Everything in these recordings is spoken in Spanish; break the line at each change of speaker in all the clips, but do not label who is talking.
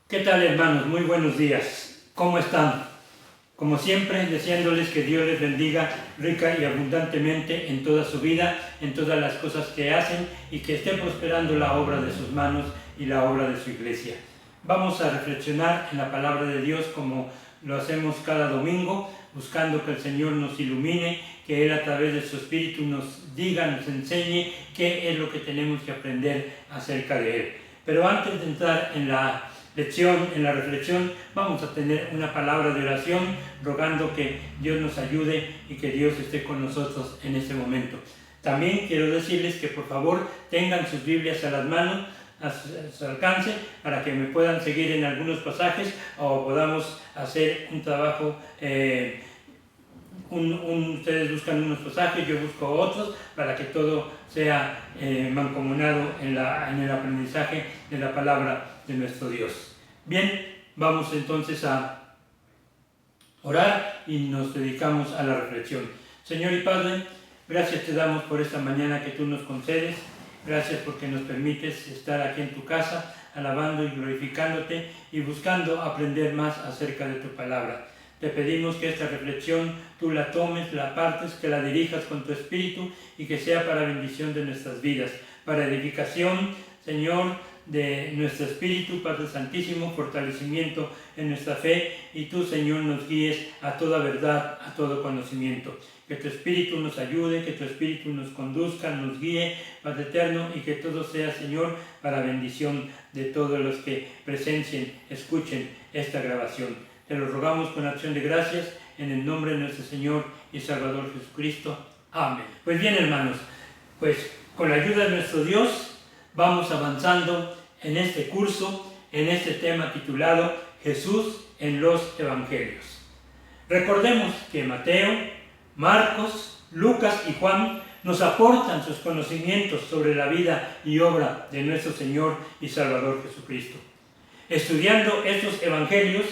¿Qué tal, hermanos? Muy buenos días. ¿Cómo están? Como siempre, deseándoles que Dios les bendiga rica y abundantemente en toda su vida, en todas las cosas que hacen y que esté prosperando la obra de sus manos y la obra de su iglesia. Vamos a reflexionar en la palabra de Dios como lo hacemos cada domingo, buscando que el Señor nos ilumine, que Él a través de su Espíritu nos diga, nos enseñe qué es lo que tenemos que aprender acerca de Él. Pero antes de entrar en la reflexión, vamos a tener una palabra de oración, rogando que Dios nos ayude y que Dios esté con nosotros en este momento. También quiero decirles que por favor tengan sus Biblias a las manos, a su alcance, para que me puedan seguir en algunos pasajes o podamos hacer un trabajo. Ustedes buscan unos pasajes, yo busco otros, para que todo sea mancomunado en el aprendizaje de la palabra de nuestro Dios. Bien, vamos entonces a orar y nos dedicamos a la reflexión. Señor y Padre, gracias te damos por esta mañana que tú nos concedes. Gracias porque nos permites estar aquí en tu casa, alabando y glorificándote y buscando aprender más acerca de tu palabra. Te pedimos que esta reflexión tú la tomes, la apartes, que la dirijas con tu Espíritu y que sea para bendición de nuestras vidas, para edificación, Señor, de nuestro espíritu, Padre Santísimo, fortalecimiento en nuestra fe, y tú, Señor, nos guíes a toda verdad, a todo conocimiento. Que tu Espíritu nos ayude, que tu Espíritu nos conduzca, nos guíe, Padre Eterno, y que todo sea, Señor, para bendición de todos los que presencien, escuchen esta grabación. Te lo rogamos con acción de gracias, en el nombre de nuestro Señor y Salvador Jesucristo. Amén. Pues bien, hermanos, pues con la ayuda de nuestro Dios, vamos avanzando en este curso, en este tema titulado Jesús en los Evangelios. Recordemos que Mateo, Marcos, Lucas y Juan nos aportan sus conocimientos sobre la vida y obra de nuestro Señor y Salvador Jesucristo. Estudiando estos evangelios,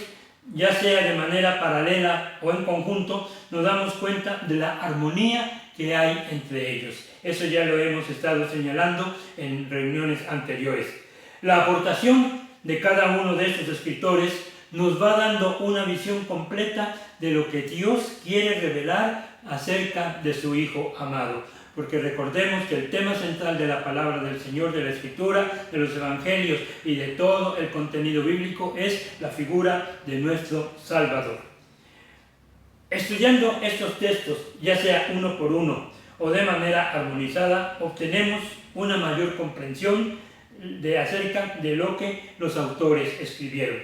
ya sea de manera paralela o en conjunto, nos damos cuenta de la armonía que hay entre ellos. Eso ya lo hemos estado señalando en reuniones anteriores. La aportación de cada uno de estos escritores nos va dando una visión completa de lo que Dios quiere revelar acerca de su Hijo amado. Porque recordemos que el tema central de la palabra del Señor, de la Escritura, de los Evangelios y de todo el contenido bíblico es la figura de nuestro Salvador. Estudiando estos textos, ya sea uno por uno o de manera armonizada, obtenemos una mayor comprensión acerca de lo que los autores escribieron.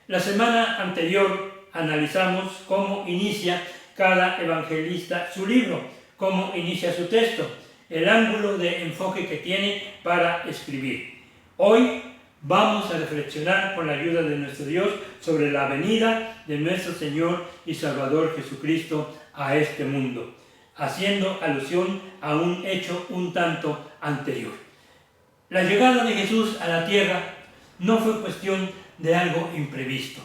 La semana anterior analizamos cómo inicia cada evangelista su libro, cómo inicia su texto, el ángulo de enfoque que tiene para escribir. Hoy vamos a reflexionar con la ayuda de nuestro Dios sobre la venida de nuestro Señor y Salvador Jesucristo a este mundo, haciendo alusión a un hecho un tanto anterior. La llegada de Jesús a la tierra no fue cuestión de algo imprevisto,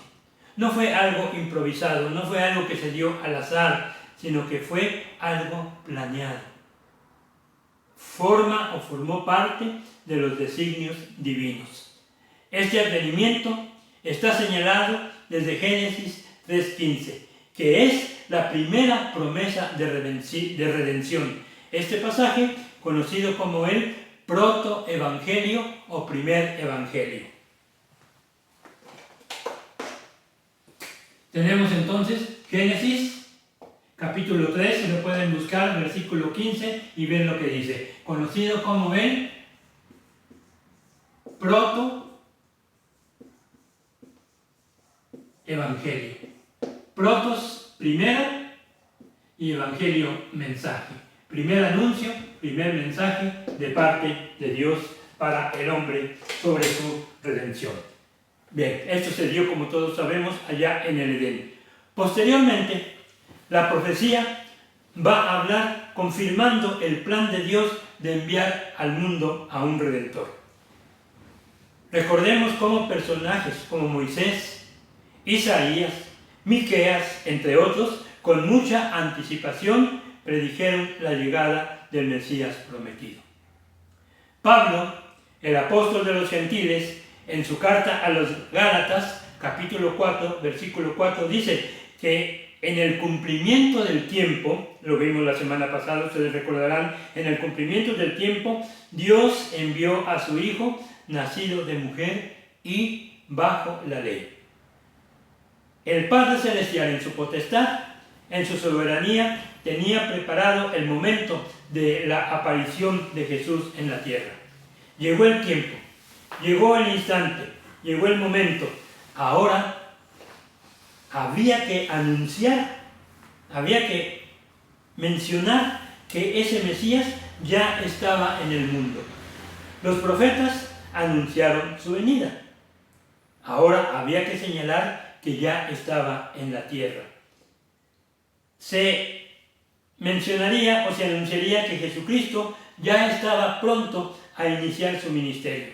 no fue algo improvisado, no fue algo que se dio al azar, sino que fue algo planeado. Formó parte de los designios divinos. Este advenimiento está señalado desde Génesis 3:15, que es la primera promesa de redención. Este pasaje, conocido como el protoevangelio o primer evangelio. Tenemos entonces Génesis capítulo 3, si lo pueden buscar, versículo 15, y ver lo que dice. Conocido como el protoevangelio. Protos, primera, y evangelio, mensaje. Primer anuncio, primer mensaje de parte de Dios para el hombre sobre su redención. Bien, esto se dio, como todos sabemos, allá en el Edén. Posteriormente, la profecía va a hablar confirmando el plan de Dios de enviar al mundo a un Redentor. Recordemos cómo personajes como Moisés, Isaías, Miqueas, entre otros, con mucha anticipación predijeron la llegada del Mesías prometido. Pablo, el apóstol de los gentiles, en su carta a los Gálatas, capítulo 4, versículo 4, dice que en el cumplimiento del tiempo, lo vimos la semana pasada, ustedes recordarán, en el cumplimiento del tiempo, Dios envió a su Hijo, nacido de mujer y bajo la ley. El Padre Celestial, en su potestad, en su soberanía, tenía preparado el momento de la aparición de Jesús en la tierra. Llegó el tiempo, llegó el instante, llegó el momento. Ahora había que anunciar, había que mencionar que ese Mesías ya estaba en el mundo. Los profetas anunciaron su venida. Ahora había que señalar que ya estaba en la tierra. Se mencionaría o se anunciaría que Jesucristo ya estaba pronto a iniciar su ministerio.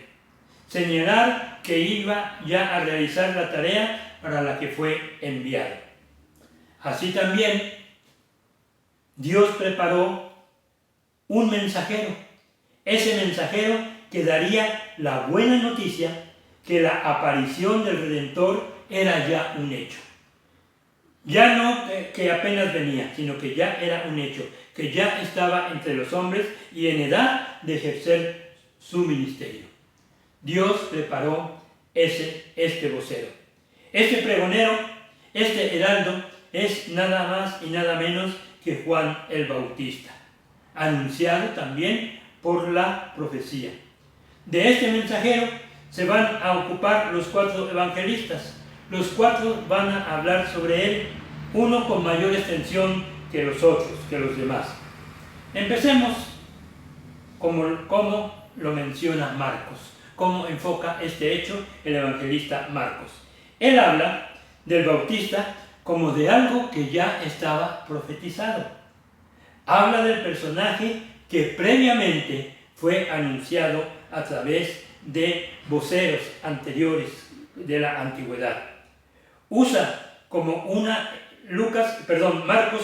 Señalar que iba ya a realizar la tarea para la que fue enviado. Así también, Dios preparó un mensajero. Ese mensajero que daría la buena noticia que la aparición del Redentor era ya un hecho. Ya no que apenas venía, sino que ya era un hecho, que ya estaba entre los hombres y en edad de ejercer su ministerio. Dios preparó este vocero. Este pregonero, este heraldo, es nada más y nada menos que Juan el Bautista, anunciado también por la profecía. De este mensajero se van a ocupar los 4 evangelistas. Los 4 van a hablar sobre él, uno con mayor extensión que los otros, que los demás. Empecemos como lo menciona Marcos, cómo enfoca este hecho el evangelista Marcos. Él habla del Bautista como de algo que ya estaba profetizado. Habla del personaje que previamente fue anunciado a través de voceros anteriores de la antigüedad. Marcos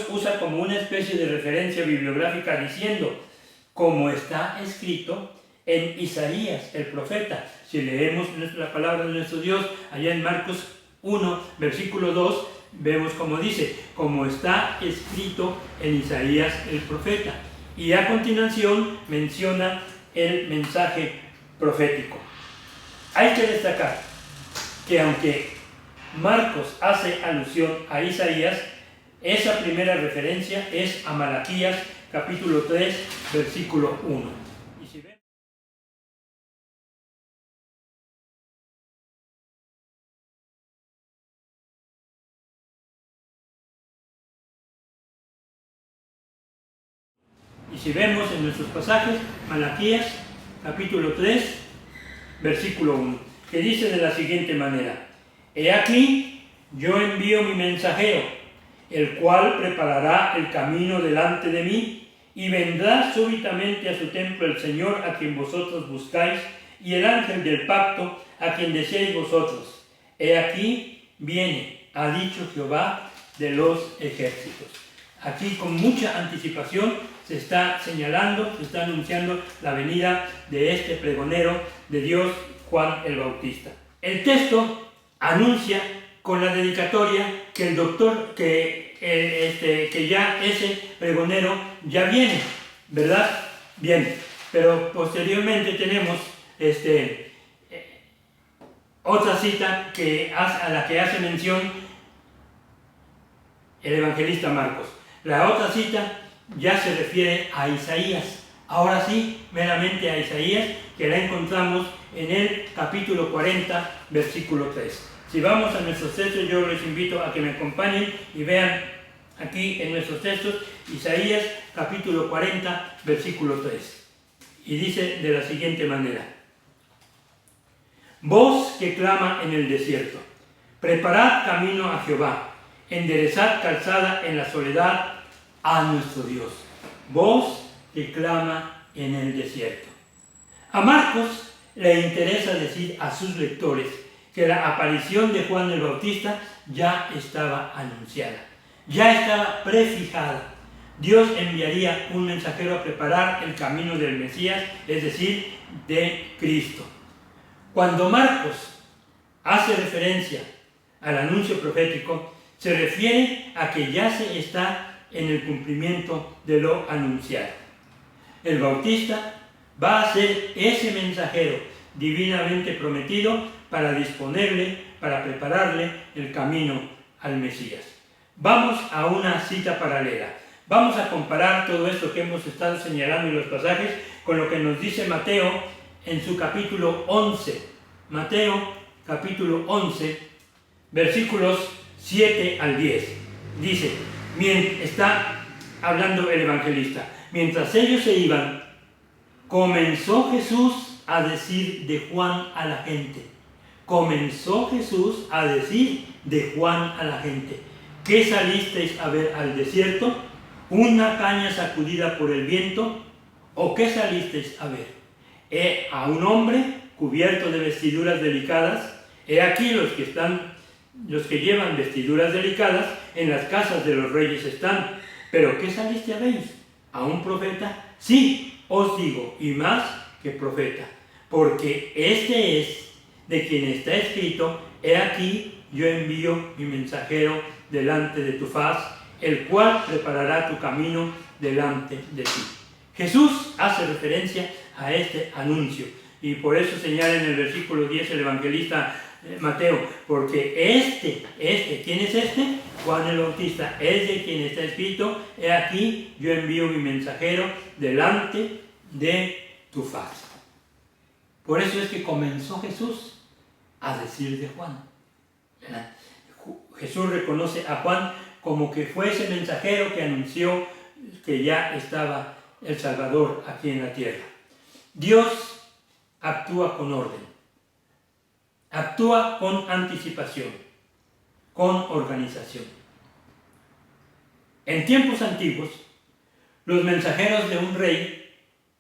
usa como una especie de referencia bibliográfica diciendo, como está escrito en Isaías, el profeta. Si leemos la palabra de nuestro Dios, allá en Marcos 1, versículo 2, vemos como dice, como está escrito en Isaías, el profeta. Y a continuación menciona el mensaje profético. Hay que destacar que aunque Marcos hace alusión a Isaías, esa primera referencia es a Malaquías, capítulo 3, versículo 1. Y si vemos en nuestros pasajes, Malaquías, capítulo 3, versículo 1, que dice de la siguiente manera: He aquí, yo envío mi mensajero, el cual preparará el camino delante de mí, y vendrá súbitamente a su templo el Señor a quien vosotros buscáis, y el ángel del pacto a quien deseáis vosotros. He aquí, viene, ha dicho Jehová de los ejércitos. Aquí con mucha anticipación se está señalando, se está anunciando la venida de este pregonero de Dios, Juan el Bautista. El texto anuncia con la dedicatoria que que ya ese pregonero ya viene, ¿verdad? Bien, pero posteriormente tenemos otra cita a la que hace mención el evangelista Marcos. La otra cita ya se refiere a Isaías. Ahora sí, meramente a Isaías, que la encontramos en el capítulo 40, versículo 3. Si vamos a nuestros textos, yo les invito a que me acompañen y vean aquí en nuestros textos, Isaías capítulo 40, versículo 3. Y dice de la siguiente manera: Voz que clama en el desierto, preparad camino a Jehová, enderezad calzada en la soledad a nuestro Dios. Voz que clama en el desierto. A Marcos le interesa decir a sus lectores que la aparición de Juan el Bautista ya estaba anunciada, ya estaba prefijada. Dios enviaría un mensajero a preparar el camino del Mesías, es decir, de Cristo. Cuando Marcos hace referencia al anuncio profético, se refiere a que ya se está en el cumplimiento de lo anunciado. El Bautista va a ser ese mensajero divinamente prometido para disponerle, para prepararle el camino al Mesías. Vamos a una cita paralela. Vamos a comparar todo esto que hemos estado señalando en los pasajes con lo que nos dice Mateo en su capítulo 11. Mateo capítulo 11, versículos 7 al 10. Dice, está hablando el evangelista, mientras ellos se iban, comenzó Jesús a decir de Juan a la gente. Comenzó Jesús a decir de Juan a la gente. ¿Qué salisteis a ver al desierto? ¿Una caña sacudida por el viento? ¿O qué salisteis a ver? ¿A un hombre cubierto de vestiduras delicadas? He aquí los que llevan vestiduras delicadas en las casas de los reyes están. ¿Pero qué saliste a ver? ¿A un profeta? Sí, os digo, y más que profeta, porque este es de quien está escrito, he aquí yo envío mi mensajero delante de tu faz, el cual preparará tu camino delante de ti. Jesús hace referencia a este anuncio, y por eso señala en el versículo 10 el evangelista Mateo, porque ¿quién es este? Juan el Bautista, es de quien está escrito, he aquí yo envío mi mensajero delante de tu faz. Por eso es que comenzó Jesús a decir de Juan. ¿Verdad? Jesús reconoce a Juan como que fue ese mensajero que anunció que ya estaba el Salvador aquí en la tierra. Dios actúa con orden, actúa con anticipación, con organización. En tiempos antiguos, los mensajeros de un rey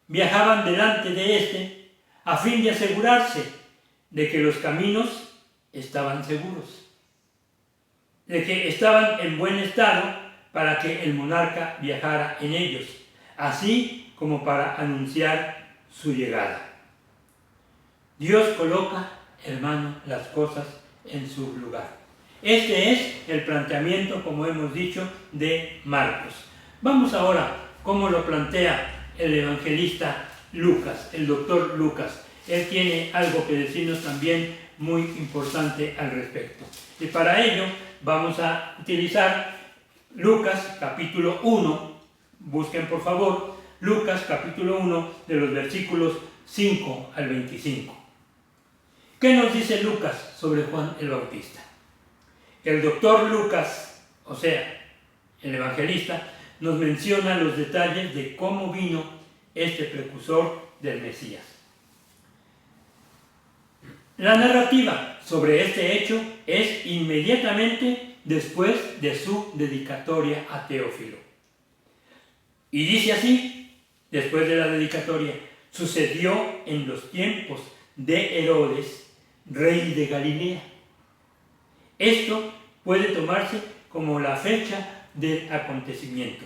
viajaban delante de éste a fin de asegurarse de que los caminos estaban seguros, de que estaban en buen estado para que el monarca viajara en ellos, así como para anunciar su llegada. Dios coloca, hermano, las cosas en su lugar. Este es el planteamiento, como hemos dicho, de Marcos. Vamos ahora, cómo lo plantea el evangelista Lucas, el doctor Lucas. Él tiene algo que decirnos también muy importante al respecto. Y para ello vamos a utilizar Lucas capítulo 1. Busquen por favor Lucas capítulo 1 de los versículos 5 al 25. ¿Qué nos dice Lucas sobre Juan el Bautista? El doctor Lucas, o sea, el evangelista, nos menciona los detalles de cómo vino este precursor del Mesías. La narrativa sobre este hecho es inmediatamente después de su dedicatoria a Teófilo. Y dice así, después de la dedicatoria, sucedió en los tiempos de Herodes, rey de Galilea. Esto puede tomarse como la fecha del acontecimiento.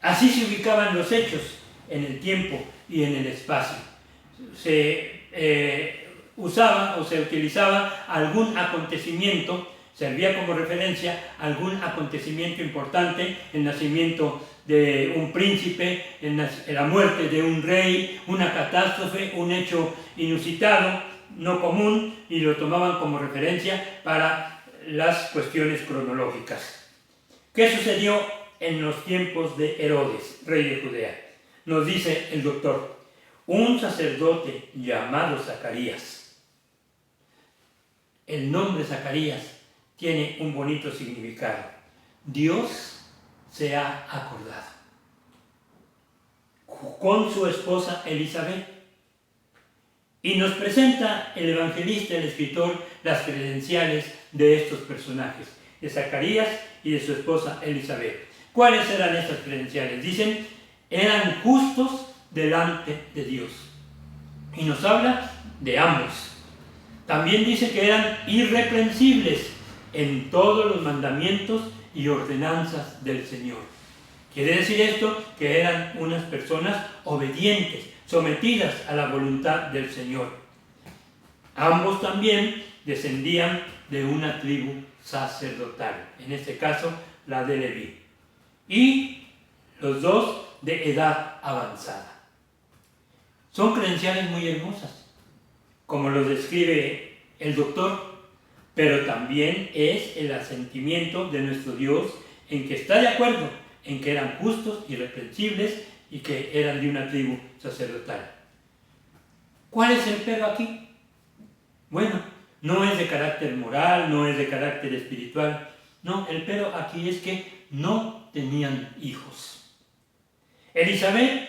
Así se ubicaban los hechos en el tiempo y en el espacio. Se usaba o se utilizaba algún acontecimiento, servía como referencia algún acontecimiento importante, el nacimiento de un príncipe, la muerte de un rey, una catástrofe, un hecho inusitado, no común, y lo tomaban como referencia para las cuestiones cronológicas. ¿Qué sucedió en los tiempos de Herodes, rey de Judea? Nos dice el doctor, un sacerdote llamado Zacarías. El nombre Zacarías tiene un bonito significado. Dios se ha acordado. Con su esposa Elizabeth. Y nos presenta el evangelista, el escritor, las credenciales de estos personajes, de Zacarías y de su esposa Elizabeth. ¿Cuáles eran estas credenciales? Dicen, eran justos delante de Dios. Y nos habla de ambos. También dice que eran irreprensibles en todos los mandamientos y ordenanzas del Señor. Quiere decir esto que eran unas personas obedientes, sometidas a la voluntad del Señor. Ambos también descendían de una tribu sacerdotal, en este caso la de Leví, y los dos de edad avanzada. Son credenciales muy hermosas, como lo describe el doctor, pero también es el asentimiento de nuestro Dios en que está de acuerdo en que eran justos, irreprensibles y que eran de una tribu sacerdotal. ¿Cuál es el pero aquí? Bueno, no es de carácter moral, no es de carácter espiritual. No, el pero aquí es que no tenían hijos. Elizabeth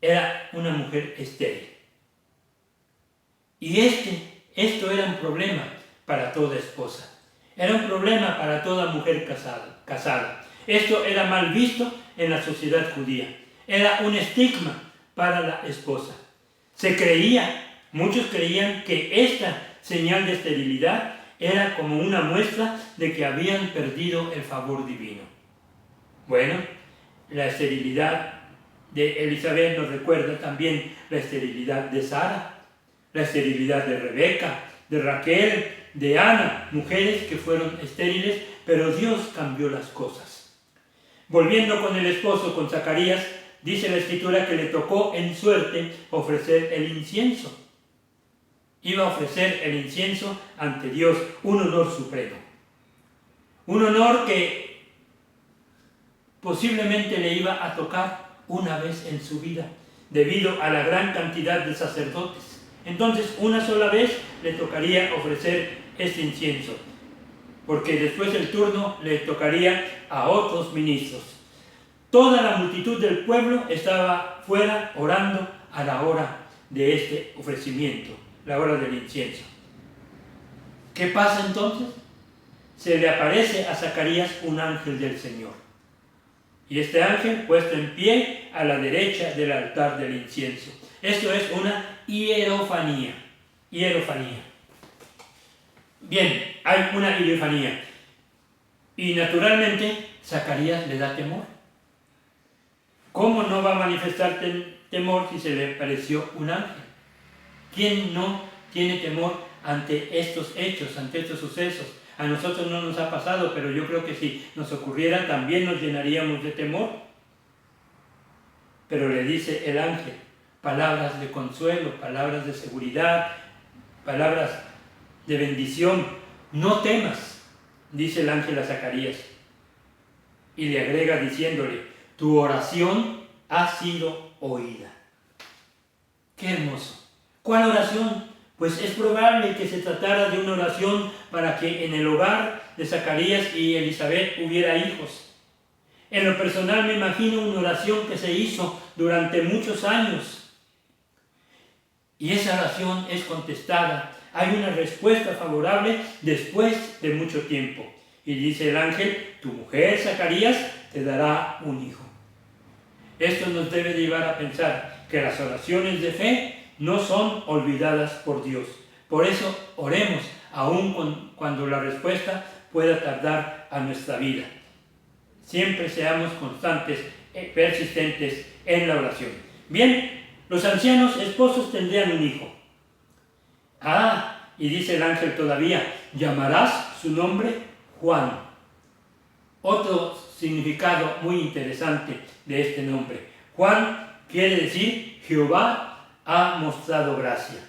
era una mujer estéril. Y esto era un problema para toda esposa. Era un problema para toda mujer casada. Esto era mal visto en la sociedad judía. Era un estigma para la esposa. Muchos creían que esta señal de esterilidad era como una muestra de que habían perdido el favor divino. Bueno, la esterilidad de Elizabeth nos recuerda también la esterilidad de Sara, la esterilidad de Rebeca, de Raquel, de Ana, mujeres que fueron estériles, pero Dios cambió las cosas. Volviendo con el esposo, con Zacarías, dice la Escritura que le tocó en suerte ofrecer el incienso. Iba a ofrecer el incienso ante Dios, un honor supremo. Un honor que posiblemente le iba a tocar una vez en su vida, debido a la gran cantidad de sacerdotes. Entonces, una sola vez le tocaría ofrecer este incienso, porque después el turno le tocaría a otros ministros. Toda la multitud del pueblo estaba fuera orando a la hora de este ofrecimiento, la hora del incienso. ¿Qué pasa entonces? Se le aparece a Zacarías un ángel del Señor. Y este ángel puesto en pie a la derecha del altar del incienso. Esto es una hierofanía. Bien, hay una hierofanía. Y naturalmente Zacarías le da temor. ¿Cómo no va a manifestar temor si se le apareció un ángel? ¿Quién no tiene temor ante estos hechos, ante estos sucesos? A nosotros no nos ha pasado, pero yo creo que si nos ocurriera también nos llenaríamos de temor. Pero le dice el ángel palabras de consuelo, palabras de seguridad, palabras de bendición. No temas, dice el ángel a Zacarías. Y le agrega diciéndole, tu oración ha sido oída. ¡Qué hermoso! ¿Cuál oración? Pues es probable que se tratara de una oración para que en el hogar de Zacarías y Elizabeth hubiera hijos. En lo personal me imagino una oración que se hizo durante muchos años. Y esa oración es contestada. Hay una respuesta favorable después de mucho tiempo. Y dice el ángel, tu mujer Zacarías te dará un hijo. Esto nos debe llevar a pensar que las oraciones de fe no son olvidadas por Dios. Por eso oremos, aun cuando la respuesta pueda tardar a nuestra vida. Siempre seamos constantes, persistentes en la oración. Bien, los ancianos esposos tendrían un hijo. Y dice el ángel todavía, llamarás su nombre Juan. Otro significado muy interesante de este nombre. Juan quiere decir Jehová ha mostrado gracia.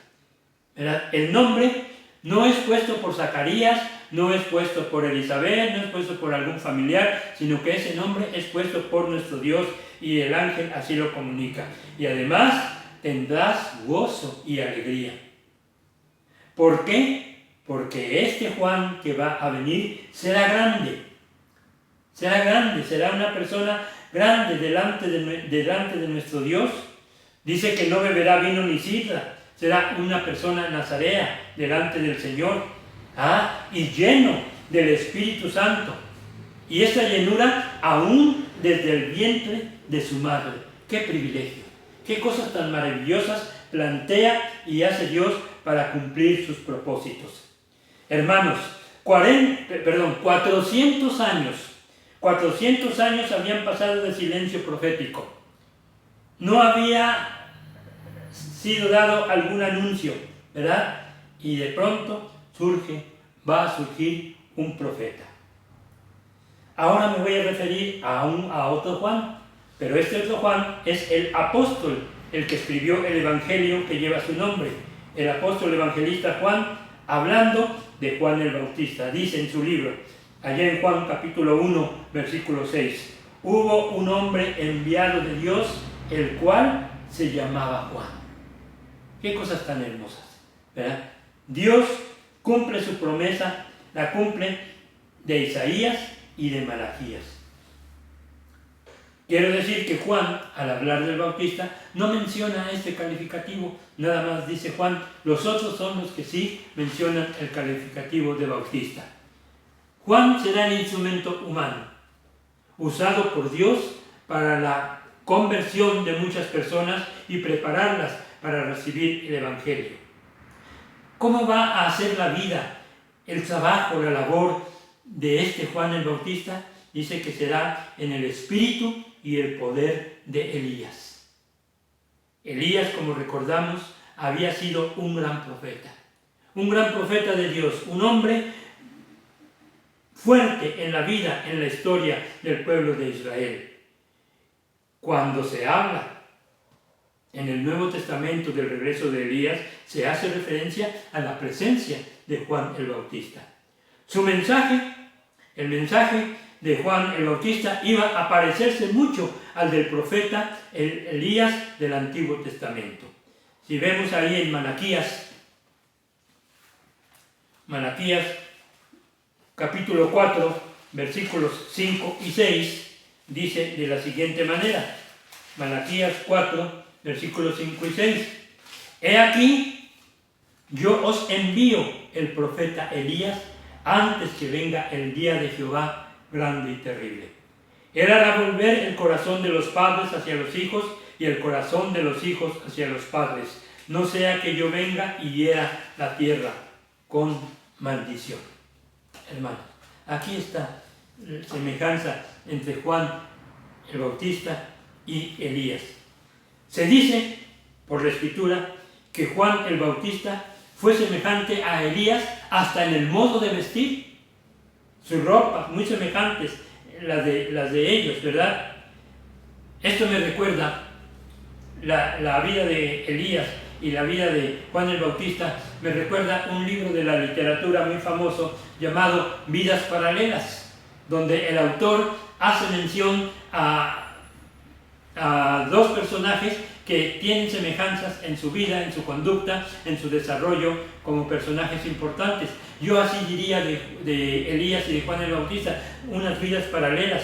¿Verdad? El nombre no es puesto por Zacarías, no es puesto por Elizabeth, no es puesto por algún familiar, sino que ese nombre es puesto por nuestro Dios y el ángel así lo comunica. Y además tendrás gozo y alegría. ¿Por qué? Porque este Juan que va a venir será grande. Será una persona grande delante de nuestro Dios. Dice que no beberá vino ni sidra. Será una persona nazarea delante del Señor. Y lleno del Espíritu Santo. Y esa llenura aún desde el vientre de su madre. ¡Qué privilegio! ¡Qué cosas tan maravillosas plantea y hace Dios para cumplir sus propósitos! Hermanos, 400 años habían pasado de silencio profético. No había sido dado algún anuncio. ¿verdad? Y de pronto va a surgir un profeta. Ahora me voy a referir a otro Juan, pero este otro Juan es el apóstol, el que escribió el evangelio que lleva su nombre. El apóstol evangelista Juan, hablando de Juan el Bautista, dice en su libro, allá en Juan capítulo 1, versículo 6, hubo un hombre enviado de Dios, el cual se llamaba Juan. Qué cosas tan hermosas, ¿verdad? Dios cumple su promesa, la cumple de Isaías y de Malaquías. Quiero decir que Juan, al hablar del Bautista, no menciona este calificativo, nada más dice Juan, los otros son los que sí mencionan el calificativo de Bautista. Juan será el instrumento humano, usado por Dios para la conversión de muchas personas y prepararlas para recibir el Evangelio. ¿Cómo va a hacer la vida, el trabajo, la labor de este Juan el Bautista? Dice que será en el espíritu y el poder de Elías. Elías, como recordamos, había sido un gran profeta de Dios, un hombre fuerte en la vida, en la historia del pueblo de Israel. Cuando se habla en el Nuevo Testamento del regreso de Elías, se hace referencia a la presencia de Juan el Bautista. Su mensaje, el mensaje de Juan el Bautista, iba a parecerse mucho al del profeta Elías del Antiguo Testamento. Si vemos ahí en Malaquías capítulo 4, versículos 5 y 6, dice de la siguiente manera, Malaquías 4, versículos 5 y 6, he aquí, yo os envío el profeta Elías antes que venga el día de Jehová grande y terrible. Él hará volver el corazón de los padres hacia los hijos y el corazón de los hijos hacia los padres, no sea que yo venga y hiera la tierra con maldición. Hermanos, aquí está la semejanza entre Juan el Bautista y Elías. Se dice por la Escritura que Juan el Bautista fue semejante a Elías hasta en el modo de vestir. Sus ropas muy semejantes las de ellos, ¿verdad? Esto me recuerda la vida de Elías y la vida de Juan el Bautista, me recuerda un libro de la literatura muy famoso llamado Vidas Paralelas, donde el autor hace mención a dos personajes que tienen semejanzas en su vida, en su conducta, en su desarrollo como personajes importantes. Yo así diría de Elías y de Juan el Bautista, unas vidas paralelas.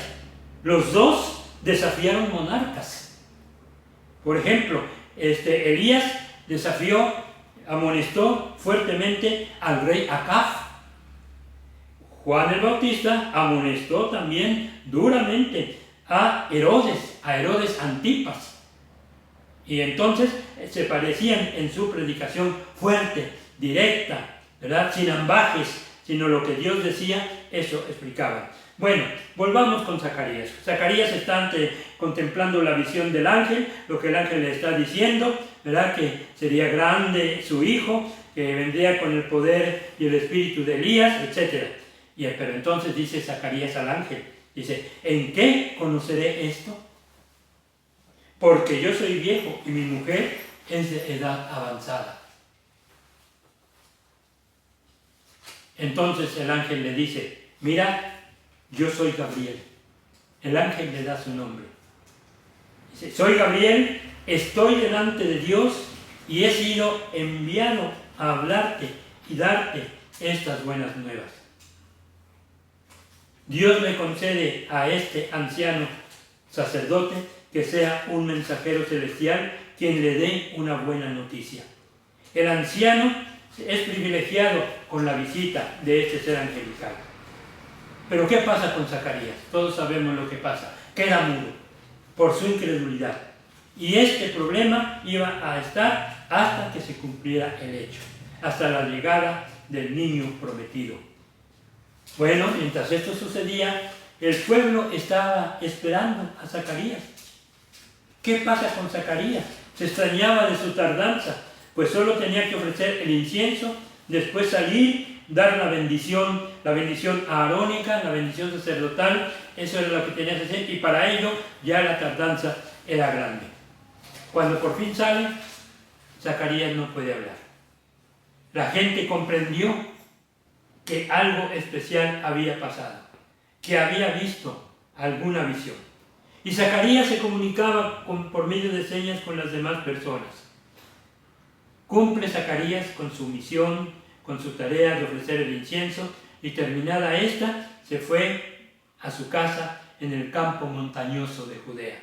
Los dos desafiaron monarcas. Por ejemplo, Elías amonestó fuertemente al rey Acab. Juan el Bautista amonestó también duramente a Herodes Antipas. Y entonces se parecían en su predicación fuerte, directa, ¿verdad? Sin ambajes, sino lo que Dios decía, eso explicaban. Bueno, volvamos con Zacarías. Zacarías está contemplando la visión del ángel, lo que el ángel le está diciendo, ¿verdad? Que sería grande su hijo, que vendría con el poder y el espíritu de Elías, etc. Pero entonces dice Zacarías al ángel, dice, ¿en qué conoceré esto? Porque yo soy viejo y mi mujer es de edad avanzada. Entonces el ángel le dice, mira, yo soy Gabriel. El ángel le da su nombre. Dice, soy Gabriel, estoy delante de Dios y he sido enviado a hablarte y darte estas buenas nuevas. Dios le concede a este anciano sacerdote que sea un mensajero celestial quien le dé una buena noticia. El anciano es privilegiado con la visita de este ser angelical. Pero ¿qué pasa con Zacarías? Todos sabemos lo que pasa. Queda mudo por su incredulidad. Y este problema iba a estar hasta que se cumpliera el hecho, hasta la llegada del niño prometido. Bueno, mientras esto sucedía, el pueblo estaba esperando a Zacarías. ¿Qué pasa con Zacarías? Se extrañaba de su tardanza. pues solo tenía que ofrecer el incienso, después salir, dar la bendición aarónica, la bendición sacerdotal. Eso era lo que tenía que hacer, y para ello ya la tardanza era grande. Cuando por fin sale, Zacarías no puede hablar. La gente comprendió que algo especial había pasado, que había visto alguna visión. Y Zacarías se comunicaba por medio de señas con las demás personas. Cumple Zacarías con su misión, con su tarea de ofrecer el incienso, y terminada esta, se fue a su casa en el campo montañoso de Judea.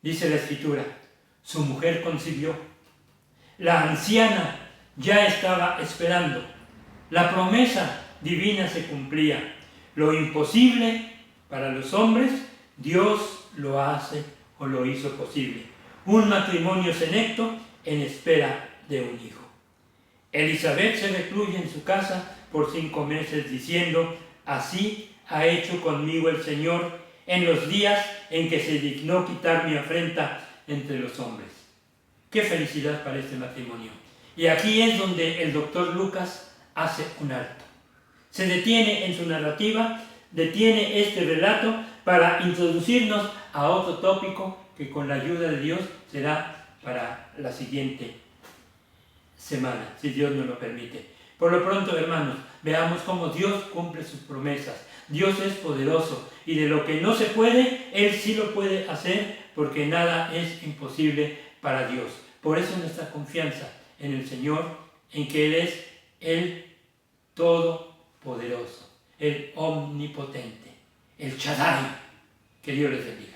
Dice la Escritura, su mujer concibió. La anciana ya estaba esperando. La promesa divina se cumplía. Lo imposible para los hombres, Dios lo hace o lo hizo posible. Un matrimonio senecto en espera de un hijo. Elizabeth se recluye en su casa por 5 meses diciendo, así ha hecho conmigo el Señor en los días en que se dignó quitar mi afrenta entre los hombres. ¡Qué felicidad para este matrimonio! Y aquí es donde el doctor Lucas hace un alto. Se detiene en su narrativa, detiene este relato para introducirnos a otro tópico que con la ayuda de Dios será para la siguiente semana, si Dios nos lo permite. Por lo pronto, hermanos, veamos cómo Dios cumple sus promesas. Dios es poderoso y de lo que no se puede, Él sí lo puede hacer, porque nada es imposible para Dios. Por eso nuestra confianza en el Señor, en que Él es el Todopoderoso, el Omnipotente, el Shaddai. Que Dios les bendiga.